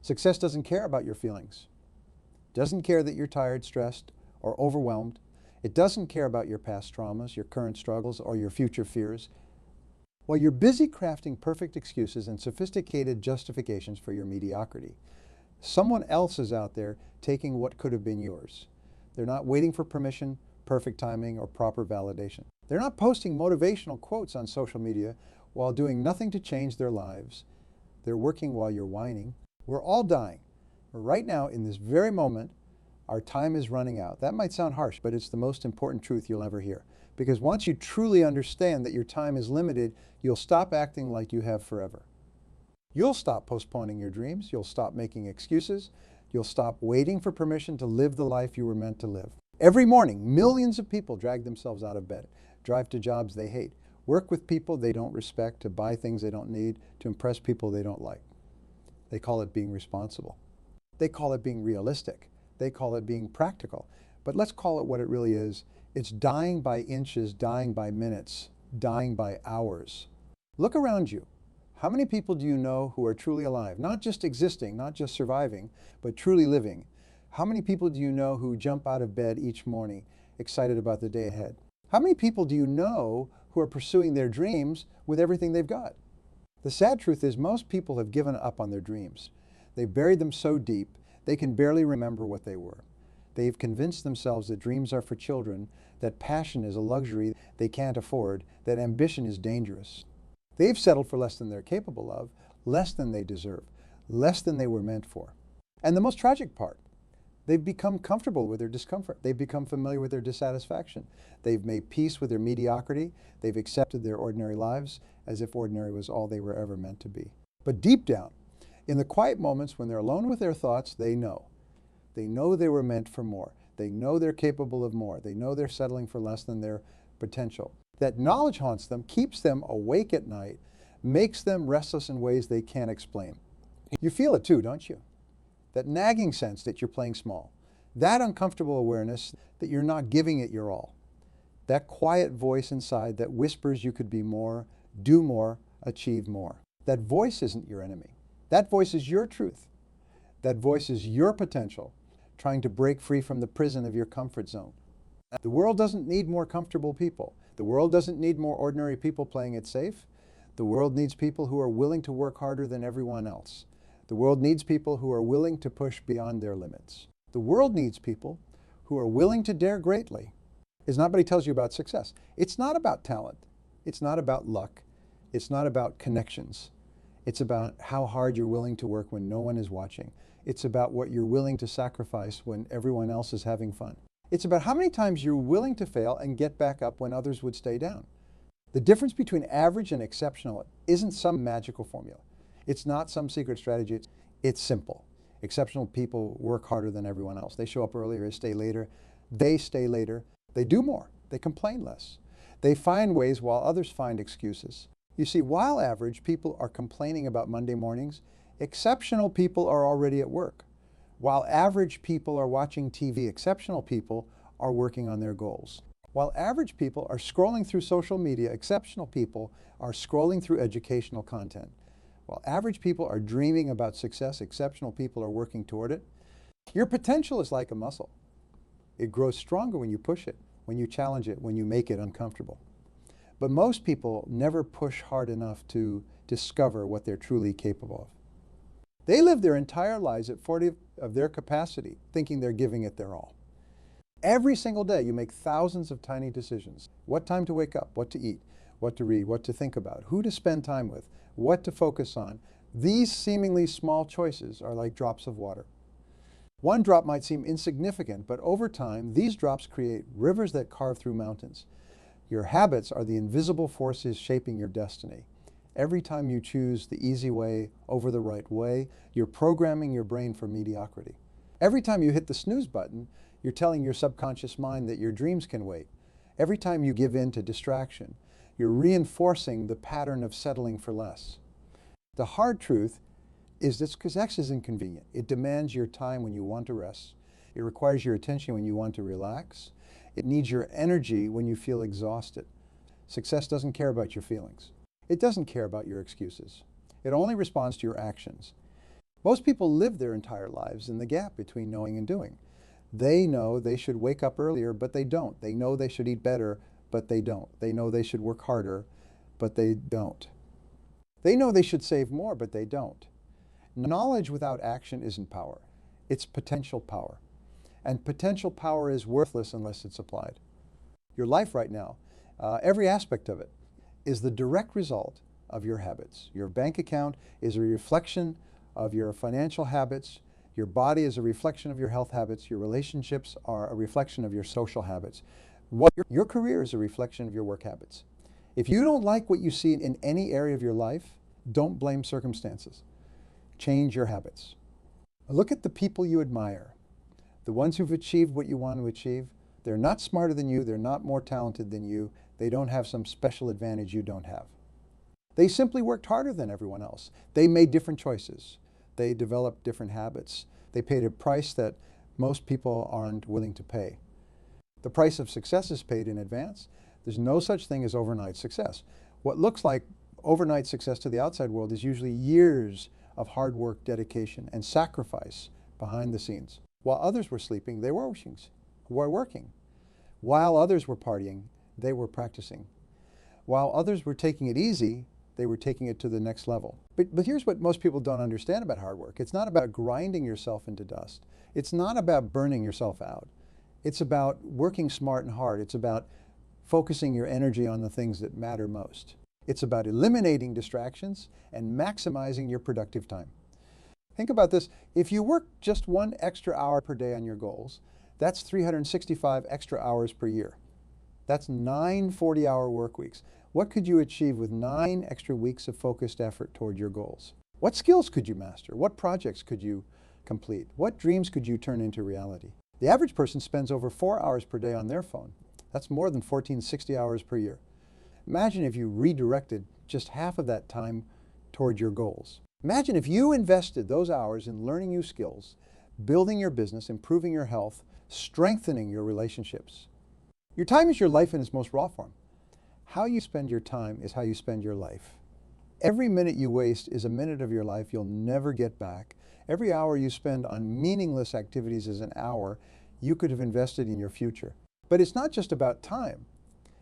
Success doesn't care about your feelings. It doesn't care that you're tired, stressed, or overwhelmed. It doesn't care about your past traumas, your current struggles, or your future fears. While you're busy crafting perfect excuses and sophisticated justifications for your mediocrity, someone else is out there taking what could have been yours. They're not waiting for permission, perfect timing, or proper validation. They're not posting motivational quotes on social media while doing nothing to change their lives. They're working while you're whining. We're all dying. Right now, in this very moment, our time is running out. That might sound harsh, but it's the most important truth you'll ever hear. Because once you truly understand that your time is limited, you'll stop acting like you have forever. You'll stop postponing your dreams. You'll stop making excuses. You'll stop waiting for permission to live the life you were meant to live. Every morning, millions of people drag themselves out of bed, drive to jobs they hate, work with people they don't respect, to buy things they don't need, to impress people they don't like. They call it being responsible. They call it being realistic. They call it being practical. But let's call it what it really is. It's dying by inches, dying by minutes, dying by hours. Look around you. How many people do you know who are truly alive? Not just existing, not just surviving, but truly living. How many people do you know who jump out of bed each morning excited about the day ahead? How many people do you know who are pursuing their dreams with everything they've got? The sad truth is most people have given up on their dreams. They've buried them so deep, they can barely remember what they were. They've convinced themselves that dreams are for children, that passion is a luxury they can't afford, that ambition is dangerous. They've settled for less than they're capable of, less than they deserve, less than they were meant for. And the most tragic part, they've become comfortable with their discomfort. They've become familiar with their dissatisfaction. They've made peace with their mediocrity. They've accepted their ordinary lives as if ordinary was all they were ever meant to be. But deep down, in the quiet moments when they're alone with their thoughts, they know. They know they were meant for more. They know they're capable of more. They know they're settling for less than their potential. That knowledge haunts them, keeps them awake at night, makes them restless in ways they can't explain. You feel it too, don't you? That nagging sense that you're playing small. That uncomfortable awareness that you're not giving it your all. That quiet voice inside that whispers you could be more, do more, achieve more. That voice isn't your enemy. That voice is your truth. That voice is your potential, trying to break free from the prison of your comfort zone. The world doesn't need more comfortable people. The world doesn't need more ordinary people playing it safe. The world needs people who are willing to work harder than everyone else. The world needs people who are willing to push beyond their limits. The world needs people who are willing to dare greatly. As nobody tells you about success. It's not about talent. It's not about luck. It's not about connections. It's about how hard you're willing to work when no one is watching. It's about what you're willing to sacrifice when everyone else is having fun. It's about how many times you're willing to fail and get back up when others would stay down. The difference between average and exceptional isn't some magical formula. It's not some secret strategy. It's simple. Exceptional people work harder than everyone else. They show up earlier, stay later. They stay later. They do more. They complain less. They find ways while others find excuses. You see, while average people are complaining about Monday mornings, exceptional people are already at work. While average people are watching TV, exceptional people are working on their goals. While average people are scrolling through social media, exceptional people are scrolling through educational content. While average people are dreaming about success, exceptional people are working toward it. Your potential is like a muscle. It grows stronger when you push it, when you challenge it, when you make it uncomfortable. But most people never push hard enough to discover what they're truly capable of. They live their entire lives at 40 of their capacity, thinking they're giving it their all. Every single day, you make thousands of tiny decisions. What time to wake up, what to eat, what to read, what to think about, who to spend time with, what to focus on. These seemingly small choices are like drops of water. One drop might seem insignificant, but over time, these drops create rivers that carve through mountains. Your habits are the invisible forces shaping your destiny. Every time you choose the easy way over the right way, you're programming your brain for mediocrity. Every time you hit the snooze button, you're telling your subconscious mind that your dreams can wait. Every time you give in to distraction, you're reinforcing the pattern of settling for less. The hard truth is that success is inconvenient. It demands your time when you want to rest. It requires your attention when you want to relax. It needs your energy when you feel exhausted. Success doesn't care about your feelings. It doesn't care about your excuses. It only responds to your actions. Most people live their entire lives in the gap between knowing and doing. They know they should wake up earlier, but they don't. They know they should eat better, but they don't. They know they should work harder, but they don't. They know they should save more, but they don't. Knowledge without action isn't power. It's potential power. And potential power is worthless unless it's applied. Your life right now, every aspect of it, is the direct result of your habits. Your bank account is a reflection of your financial habits. Your body is a reflection of your health habits. Your relationships are a reflection of your social habits. Your career is a reflection of your work habits. If you don't like what you see in any area of your life, don't blame circumstances. Change your habits. Look at the people you admire. The ones who've achieved what you want to achieve. They're not smarter than you. They're not more talented than you. They don't have some special advantage you don't have. They simply worked harder than everyone else. They made different choices. They developed different habits. They paid a price that most people aren't willing to pay. The price of success is paid in advance. There's no such thing as overnight success. What looks like overnight success to the outside world is usually years of hard work, dedication, and sacrifice behind the scenes. While others were sleeping, they were working. While others were partying, they were practicing. While others were taking it easy, they were taking it to the next level. But here's what most people don't understand about hard work. It's not about grinding yourself into dust. It's not about burning yourself out. It's about working smart and hard. It's about focusing your energy on the things that matter most. It's about eliminating distractions and maximizing your productive time. Think about this. If you work just 1 extra hour per day on your goals, that's 365 extra hours per year. That's 9 40-hour work weeks. What could you achieve with 9 extra weeks of focused effort toward your goals? What skills could you master? What projects could you complete? What dreams could you turn into reality? The average person spends over 4 hours per day on their phone. That's more than 1460 hours per year. Imagine if you redirected just half of that time toward your goals. Imagine if you invested those hours in learning new skills, building your business, improving your health, strengthening your relationships. Your time is your life in its most raw form. How you spend your time is how you spend your life. Every minute you waste is a minute of your life you'll never get back. Every hour you spend on meaningless activities is an hour you could have invested in your future. But it's not just about time.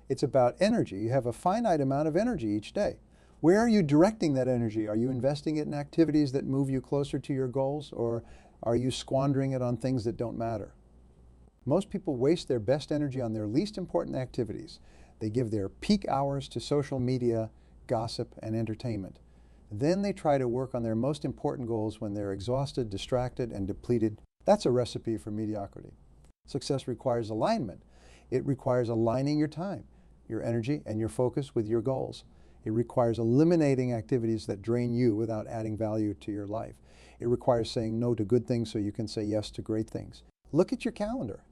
It's about energy. You have a finite amount of energy each day. Where are you directing that energy? Are you investing it in activities that move you closer to your goals, or are you squandering it on things that don't matter? Most people waste their best energy on their least important activities. They give their peak hours to social media, gossip, and entertainment. Then they try to work on their most important goals when they're exhausted, distracted, and depleted. That's a recipe for mediocrity. Success requires alignment. It requires aligning your time, your energy, and your focus with your goals. It requires eliminating activities that drain you without adding value to your life. It requires saying no to good things so you can say yes to great things. Look at your calendar.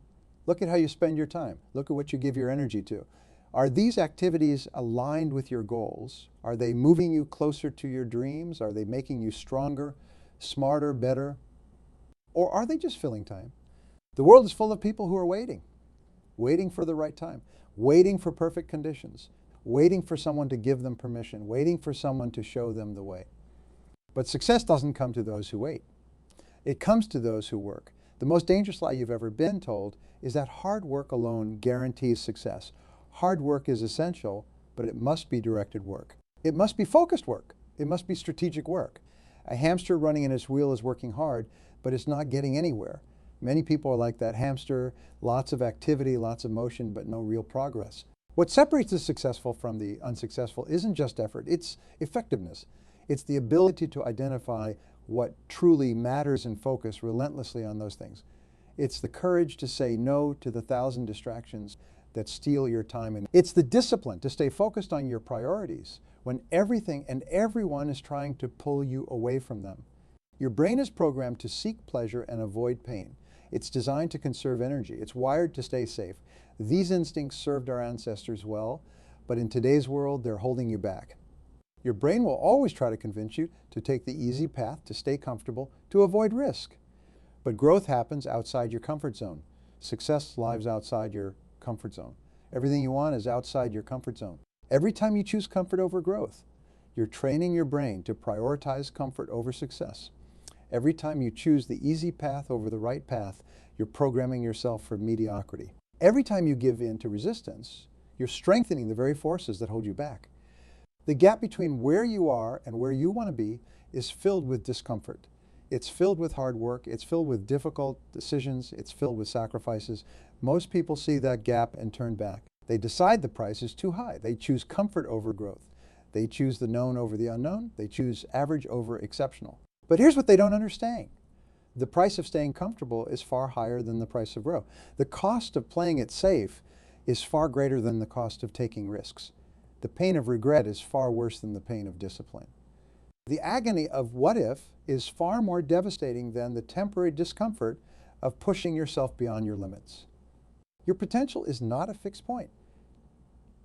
Look at how you spend your time. Look at what you give your energy to. Are these activities aligned with your goals? Are they moving you closer to your dreams? Are they making you stronger, smarter, better? Or are they just filling time? The world is full of people who are waiting for the right time, waiting for perfect conditions, waiting for someone to give them permission, waiting for someone to show them the way. But success doesn't come to those who wait. It comes to those who work. The most dangerous lie you've ever been told is that hard work alone guarantees success. Hard work is essential, but it must be directed work. It must be focused work. It must be strategic work. A hamster running in its wheel is working hard, but it's not getting anywhere. Many people are like that hamster, lots of activity, lots of motion, but no real progress. What separates the successful from the unsuccessful isn't just effort, it's effectiveness. It's the ability to identify what truly matters and focus relentlessly on those things. It's the courage to say no to the 1,000 distractions that steal your time. And it's the discipline to stay focused on your priorities when everything and everyone is trying to pull you away from them. Your brain is programmed to seek pleasure and avoid pain. It's designed to conserve energy. It's wired to stay safe. These instincts served our ancestors well, but in today's world, they're holding you back. Your brain will always try to convince you to take the easy path, to stay comfortable, to avoid risk. But growth happens outside your comfort zone. Success lives outside your comfort zone. Everything you want is outside your comfort zone. Every time you choose comfort over growth, you're training your brain to prioritize comfort over success. Every time you choose the easy path over the right path, you're programming yourself for mediocrity. Every time you give in to resistance, you're strengthening the very forces that hold you back. The gap between where you are and where you want to be is filled with discomfort. It's filled with hard work. It's filled with difficult decisions. It's filled with sacrifices. Most people see that gap and turn back. They decide the price is too high. They choose comfort over growth. They choose the known over the unknown. They choose average over exceptional. But here's what they don't understand. The price of staying comfortable is far higher than the price of growth. The cost of playing it safe is far greater than the cost of taking risks. The pain of regret is far worse than the pain of discipline. The agony of what if is far more devastating than the temporary discomfort of pushing yourself beyond your limits. Your potential is not a fixed point.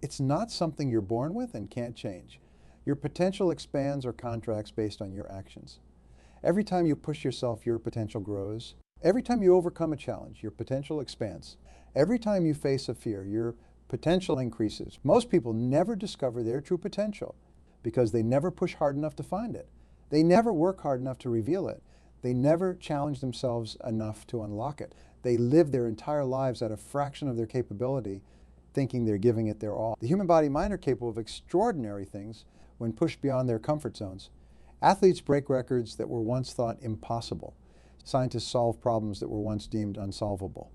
It's not something you're born with and can't change. Your potential expands or contracts based on your actions. Every time you push yourself, your potential grows. Every time you overcome a challenge, your potential expands. Every time you face a fear, your potential increases. Most people never discover their true potential because they never push hard enough to find it. They never work hard enough to reveal it. They never challenge themselves enough to unlock it. They live their entire lives at a fraction of their capability, thinking they're giving it their all. The human body and mind are capable of extraordinary things when pushed beyond their comfort zones. Athletes break records that were once thought impossible. Scientists solve problems that were once deemed unsolvable.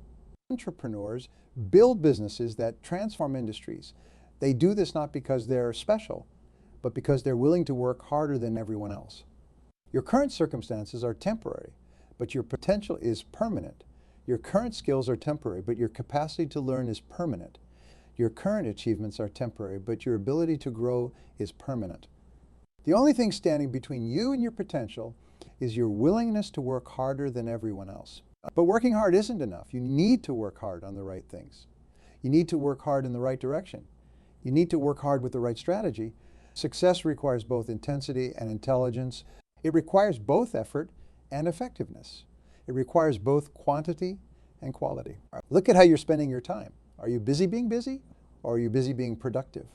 Entrepreneurs build businesses that transform industries. They do this not because they're special, but because they're willing to work harder than everyone else. Your current circumstances are temporary, but your potential is permanent. Your current skills are temporary, but your capacity to learn is permanent. Your current achievements are temporary, but your ability to grow is permanent. The only thing standing between you and your potential is your willingness to work harder than everyone else. But working hard isn't enough. You need to work hard on the right things. You need to work hard in the right direction. You need to work hard with the right strategy. Success requires both intensity and intelligence. It requires both effort and effectiveness. It requires both quantity and quality. Look at how you're spending your time. Are you busy being busy, or are you busy being productive?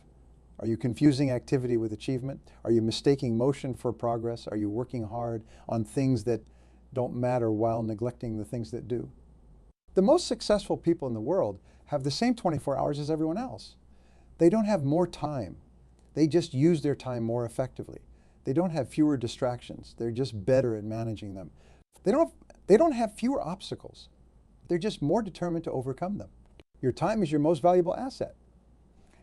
Are you confusing activity with achievement? Are you mistaking motion for progress? Are you working hard on things that don't matter while neglecting the things that do? The most successful people in the world have the same 24 hours as everyone else. They don't have more time. They just use their time more effectively. They don't have fewer distractions. They're just better at managing them. They don't have fewer obstacles. They're just more determined to overcome them. Your time is your most valuable asset.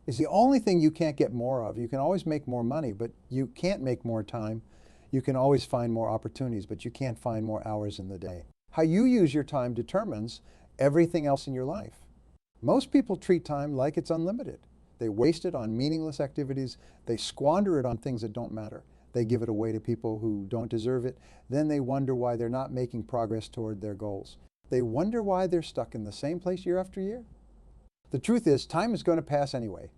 It's the only thing you can't get more of. You can always make more money, but you can't make more time. You can always find more opportunities, but you can't find more hours in the day. How you use your time determines everything else in your life. Most people treat time like it's unlimited. They waste it on meaningless activities. They squander it on things that don't matter. They give it away to people who don't deserve it. Then they wonder why they're not making progress toward their goals. They wonder why they're stuck in the same place year after year. The truth is, time is going to pass anyway.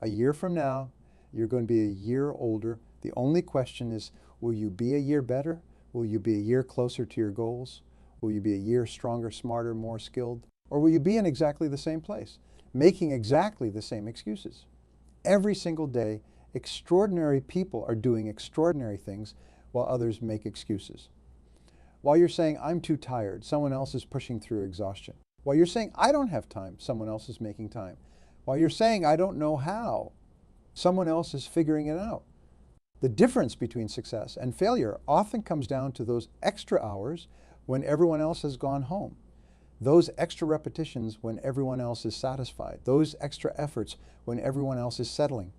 A year from now, you're going to be a year older. The only question is, will you be a year better? Will you be a year closer to your goals? Will you be a year stronger, smarter, more skilled? Or will you be in exactly the same place, making exactly the same excuses? Every single day, extraordinary people are doing extraordinary things while others make excuses. While you're saying, I'm too tired, someone else is pushing through exhaustion. While you're saying, I don't have time, someone else is making time. While you're saying, I don't know how, someone else is figuring it out. The difference between success and failure often comes down to those extra hours when everyone else has gone home. Those extra repetitions when everyone else is satisfied. Those extra efforts when everyone else is settling.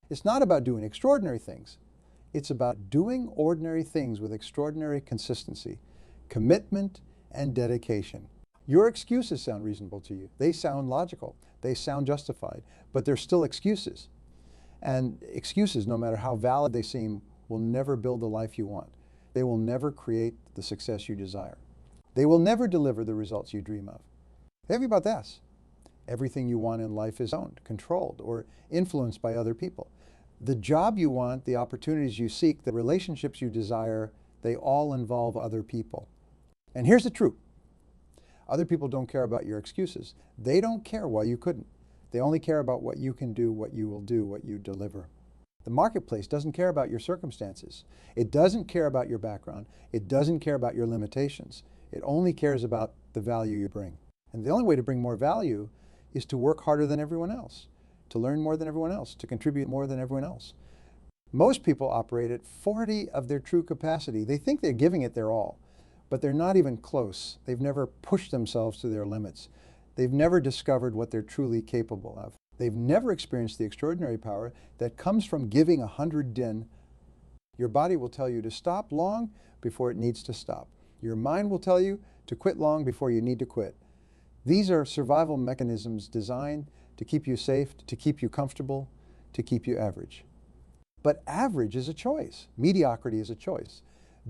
It's not about doing extraordinary things. It's about doing ordinary things with extraordinary consistency, commitment, and dedication. Your excuses sound reasonable to you. They sound logical. They sound justified, but they're still excuses. And excuses, no matter how valid they seem, will never build the life you want. They will never create the success you desire. They will never deliver the results you dream of. Think about this. Everything you want in life is owned, controlled, or influenced by other people. The job you want, the opportunities you seek, the relationships you desire, they all involve other people. And here's the truth. Other people don't care about your excuses. They don't care why you couldn't. They only care about what you can do, what you will do, what you deliver. The marketplace doesn't care about your circumstances. It doesn't care about your background. It doesn't care about your limitations. It only cares about the value you bring. And the only way to bring more value is to work harder than everyone else, to learn more than everyone else, to contribute more than everyone else. Most people operate at 40 of their true capacity. They think they're giving it their all, but they're not even close. They've never pushed themselves to their limits. They've never discovered what they're truly capable of. They've never experienced the extraordinary power that comes from giving 100 din. Your body will tell you to stop long before it needs to stop. Your mind will tell you to quit long before you need to quit. These are survival mechanisms designed to keep you safe, to keep you comfortable, to keep you average. But average is a choice. Mediocrity is a choice.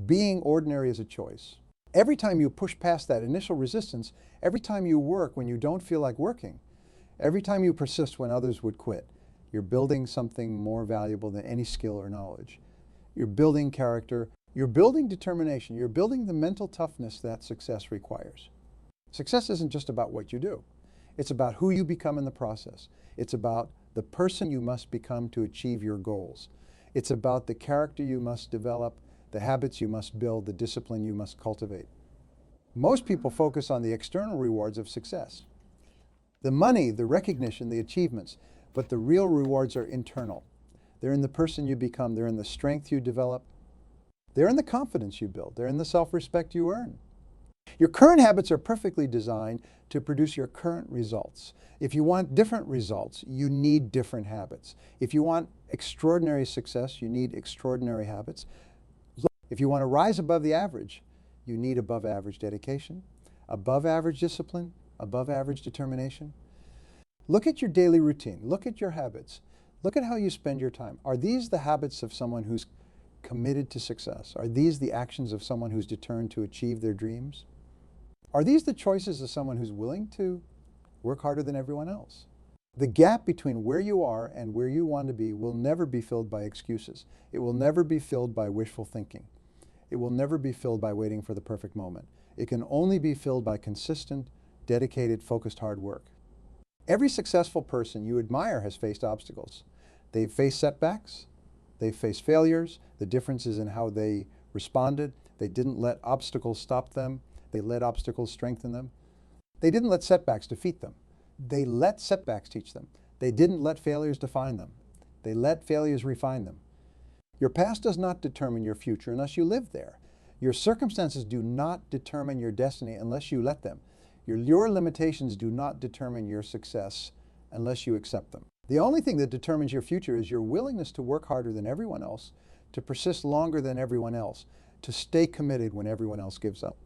Being ordinary is a choice. Every time you push past that initial resistance, every time you work when you don't feel like working, every time you persist when others would quit, you're building something more valuable than any skill or knowledge. You're building character. You're building determination. You're building the mental toughness that success requires. Success isn't just about what you do. It's about who you become in the process. It's about the person you must become to achieve your goals. It's about the character you must develop, the habits you must build, the discipline you must cultivate. Most people focus on the external rewards of success. The money, the recognition, the achievements, but the real rewards are internal. They're in the person you become. They're in the strength you develop. They're in the confidence you build. They're in the self-respect you earn. Your current habits are perfectly designed to produce your current results. If you want different results, you need different habits. If you want extraordinary success, you need extraordinary habits. If you want to rise above the average, you need above average dedication, above average discipline, above average determination. Look at your daily routine. Look at your habits. Look at how you spend your time. Are these the habits of someone who's committed to success? Are these the actions of someone who's determined to achieve their dreams? Are these the choices of someone who's willing to work harder than everyone else? The gap between where you are and where you want to be will never be filled by excuses. It will never be filled by wishful thinking. It will never be filled by waiting for the perfect moment. It can only be filled by consistent, dedicated, focused hard work. Every successful person you admire has faced obstacles. They've faced setbacks. They've faced failures. The difference is in how they responded. They didn't let obstacles stop them. They let obstacles strengthen them. They didn't let setbacks defeat them. They let setbacks teach them. They didn't let failures define them. They let failures refine them. Your past does not determine your future unless you live there. Your circumstances do not determine your destiny unless you let them. Your limitations do not determine your success unless you accept them. The only thing that determines your future is your willingness to work harder than everyone else, to persist longer than everyone else, to stay committed when everyone else gives up.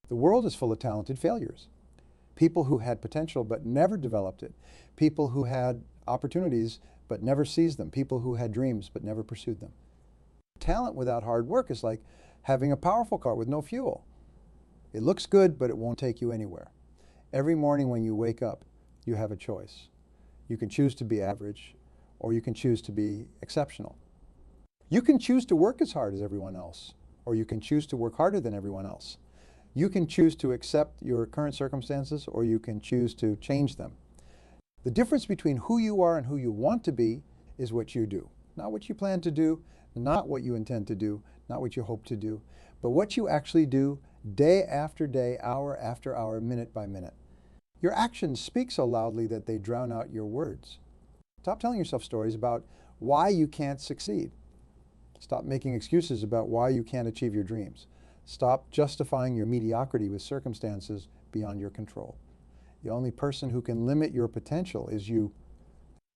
The world is full of talented failures. People who had potential but never developed it. People who had opportunities but never seized them. People who had dreams but never pursued them. Talent without hard work is like having a powerful car with no fuel. It looks good, but it won't take you anywhere. Every morning when you wake up, you have a choice. You can choose to be average, or you can choose to be exceptional. You can choose to work as hard as everyone else, or you can choose to work harder than everyone else. You can choose to accept your current circumstances, or you can choose to change them. The difference between who you are and who you want to be is what you do. Not what you plan to do, not what you intend to do, not what you hope to do, but what you actually do day after day, hour after hour, minute by minute. Your actions speak so loudly that they drown out your words. Stop telling yourself stories about why you can't succeed. Stop making excuses about why you can't achieve your dreams. Stop justifying your mediocrity with circumstances beyond your control. The only person who can limit your potential is you.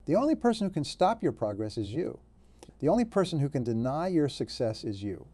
The only person who can stop your progress is you. The only person who can deny your success is you.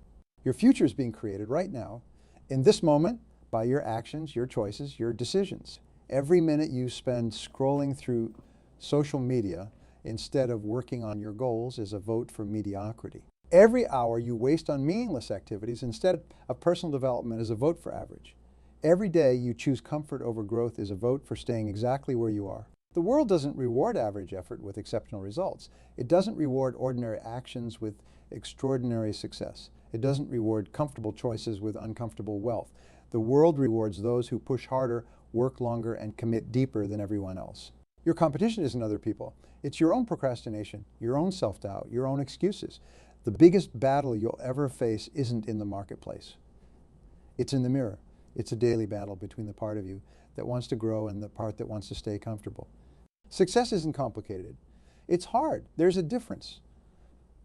Your future is being created right now, in this moment, by your actions, your choices, your decisions. Every minute you spend scrolling through social media instead of working on your goals is a vote for mediocrity. Every hour you waste on meaningless activities instead of personal development is a vote for average. Every day you choose comfort over growth is a vote for staying exactly where you are. The world doesn't reward average effort with exceptional results. It doesn't reward ordinary actions with extraordinary success. It doesn't reward comfortable choices with uncomfortable wealth. The world rewards those who push harder, work longer, and commit deeper than everyone else. Your competition isn't other people. It's your own procrastination, your own self-doubt, your own excuses. The biggest battle you'll ever face isn't in the marketplace. It's in the mirror. It's a daily battle between the part of you that wants to grow and the part that wants to stay comfortable. Success isn't complicated. It's hard. There's a difference.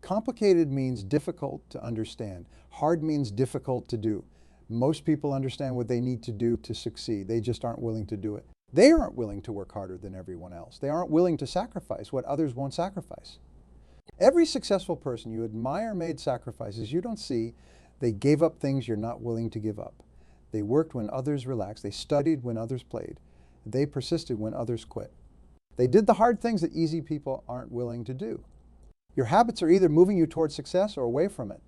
Complicated means difficult to understand. Hard means difficult to do. Most people understand what they need to do to succeed. They just aren't willing to do it. They aren't willing to work harder than everyone else. They aren't willing to sacrifice what others won't sacrifice. Every successful person you admire made sacrifices you don't see. They gave up things you're not willing to give up. They worked when others relaxed. They studied when others played. They persisted when others quit. They did the hard things that easy people aren't willing to do. Your habits are either moving you towards success or away from it.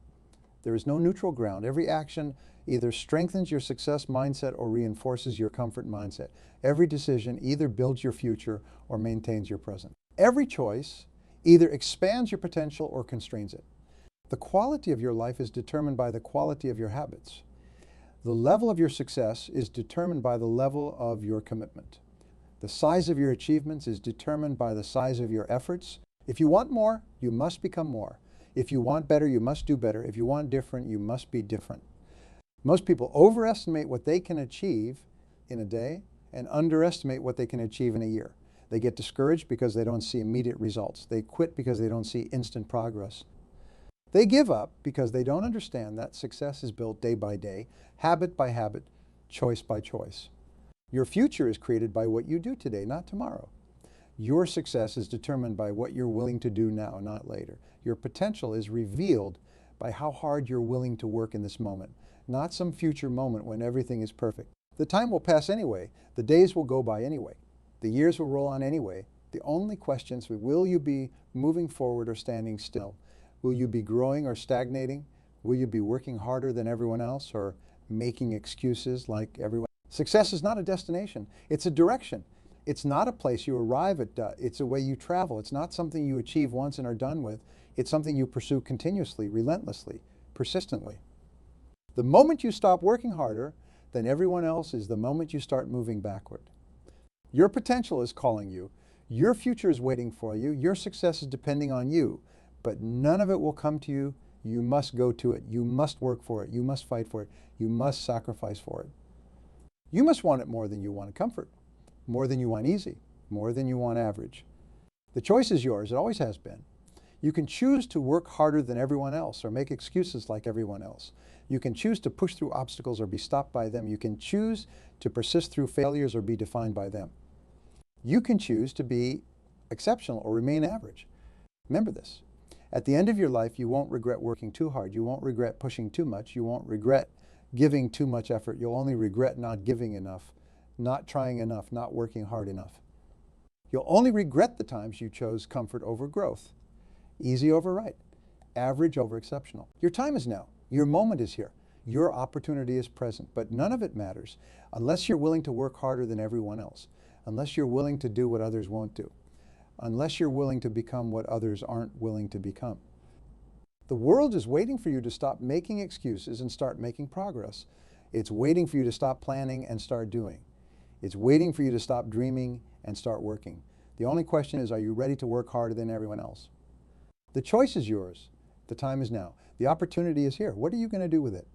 There is no neutral ground. Every action either strengthens your success mindset or reinforces your comfort mindset. Every decision either builds your future or maintains your present. Every choice either expands your potential or constrains it. The quality of your life is determined by the quality of your habits. The level of your success is determined by the level of your commitment. The size of your achievements is determined by the size of your efforts. If you want more, you must become more. If you want better, you must do better. If you want different, you must be different. Most people overestimate what they can achieve in a day and underestimate what they can achieve in a year. They get discouraged because they don't see immediate results. They quit because they don't see instant progress. They give up because they don't understand that success is built day by day, habit by habit, choice by choice. Your future is created by what you do today, not tomorrow. Your success is determined by what you're willing to do now, not later. Your potential is revealed by how hard you're willing to work in this moment, not some future moment when everything is perfect. The time will pass anyway. The days will go by anyway. The years will roll on anyway. The only questions are, will you be moving forward or standing still? Will you be growing or stagnating? Will you be working harder than everyone else or making excuses like everyone? Success is not a destination. It's a direction. It's not a place you arrive at. It's a way you travel. It's not something you achieve once and are done with. It's something you pursue continuously, relentlessly, persistently. The moment you stop working harder than everyone else is the moment you start moving backward. Your potential is calling you. Your future is waiting for you. Your success is depending on you. But none of it will come to you. You must go to it. You must work for it. You must fight for it. You must sacrifice for it. You must want it more than you want comfort, more than you want easy, more than you want average. The choice is yours. It always has been. You can choose to work harder than everyone else or make excuses like everyone else. You can choose to push through obstacles or be stopped by them. You can choose to persist through failures or be defined by them. You can choose to be exceptional or remain average. Remember this. At the end of your life, you won't regret working too hard. You won't regret pushing too much. You won't regret giving too much effort. You'll only regret not giving enough, not trying enough, not working hard enough. You'll only regret the times you chose comfort over growth, easy over right, average over exceptional. Your time is now. Your moment is here. Your opportunity is present, but none of it matters unless you're willing to work harder than everyone else, unless you're willing to do what others won't do, unless you're willing to become what others aren't willing to become. The world is waiting for you to stop making excuses and start making progress. It's waiting for you to stop planning and start doing. It's waiting for you to stop dreaming and start working. The only question is, are you ready to work harder than everyone else? The choice is yours. The time is now. The opportunity is here. What are you going to do with it?